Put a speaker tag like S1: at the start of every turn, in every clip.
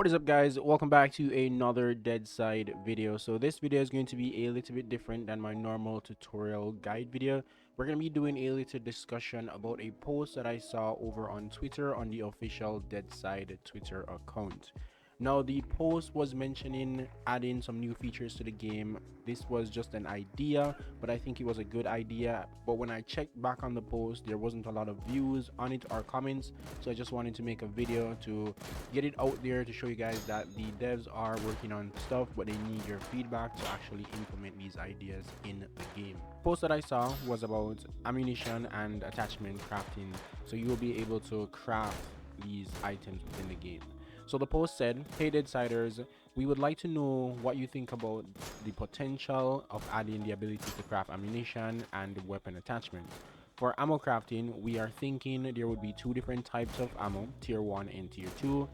S1: What is up, guys? Welcome back to another Deadside video. So this video is going to be a little bit different than my normal tutorial guide video. We're going to be doing a little discussion about a post that I saw over on Twitter on the official Deadside Twitter account. Now, the post was mentioning adding some new features to the game. This was just an idea, but I think it was a good idea. But when I checked back on the post, there wasn't a lot of views on it or comments. So I just wanted to make a video to get it out there to show you guys that the devs are working on stuff, but they need your feedback to actually implement these ideas in the game. Post that I saw was about ammunition and attachment crafting. So you will be able to craft these items within the game. So the post said, "Hey Deadsiders, we would like to know what you think about the potential of adding the ability to craft ammunition and weapon attachments. For ammo crafting, we are thinking there would be two different types of ammo, tier 1 and tier 2.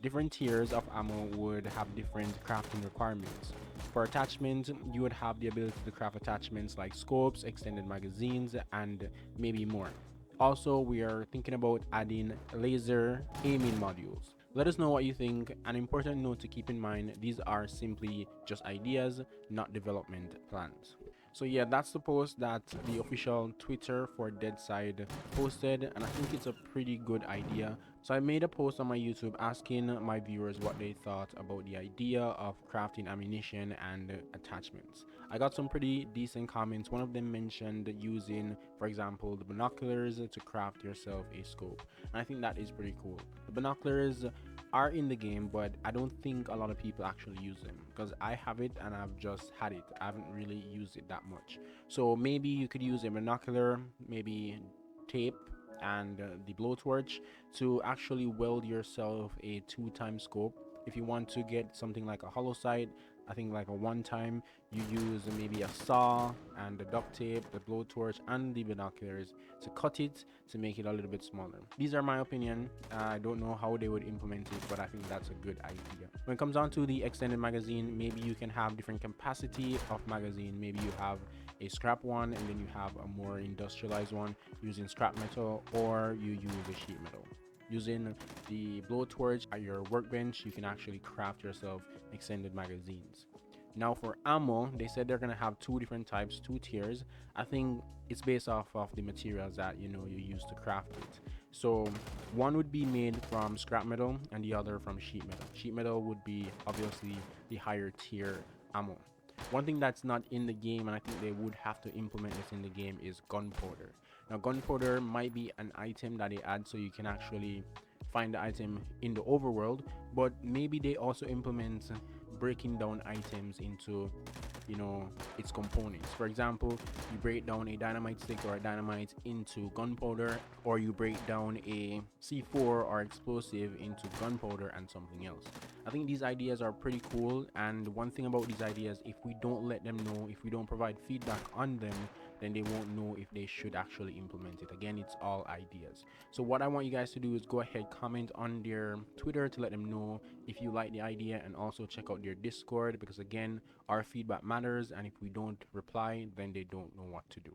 S1: Different tiers of ammo would have different crafting requirements. For attachments, you would have the ability to craft attachments like scopes, extended magazines, and maybe more. Also, we are thinking about adding laser aiming modules. Let us know what you think. An important note to keep in mind, these are simply just ideas, not development plans." So yeah, that's the post that the official Twitter for Deadside posted, and I think it's a pretty good idea. So I made a post on my YouTube asking my viewers what they thought about the idea of crafting ammunition and attachments. I got some pretty decent comments. One of them mentioned using, for example, the binoculars to craft yourself a scope, and I think that is pretty cool. The binoculars are in the game, but I don't think a lot of people actually use them because I have it and I've just had it. I haven't really used it that much. So maybe you could use a binocular, maybe tape and the blowtorch to actually weld yourself a 2-time scope. If you want to get something like a hollow sight, I think like a 1-time, you use maybe a saw and the duct tape, the blowtorch, and the binoculars to cut it to make it a little bit smaller. These are my opinion. I don't know how they would implement it, but I think that's a good idea. When it comes down to the extended magazine, maybe you can have different capacity of magazine. Maybe you have a scrap one and then you have a more industrialized one using scrap metal, or you use a sheet metal. Using the blowtorch at your workbench, you can actually craft yourself extended magazines. Now for ammo, they said they're gonna have two different types, two tiers. I think it's based off of the materials that you use to craft it. So one would be made from scrap metal and the other from sheet metal. Sheet metal would be obviously the higher tier ammo. One thing that's not in the game, and I think they would have to implement this in the game, is gunpowder. Now gunpowder might be an item that they add so you can actually find the item in the overworld, but maybe they also implement breaking down items into its components. For example, you break down a dynamite stick or a dynamite into gunpowder, or you break down a C4 or explosive into gunpowder and something else. I think these ideas are pretty cool, and one thing about these ideas, if we don't let them know, if we don't provide feedback on them, then they won't know if they should actually implement it. Again, it's all ideas. So what I want you guys to do is go ahead, comment on their Twitter to let them know if you like the idea, and also check out their Discord, because again, our feedback matters, and if we don't reply, then they don't know what to do.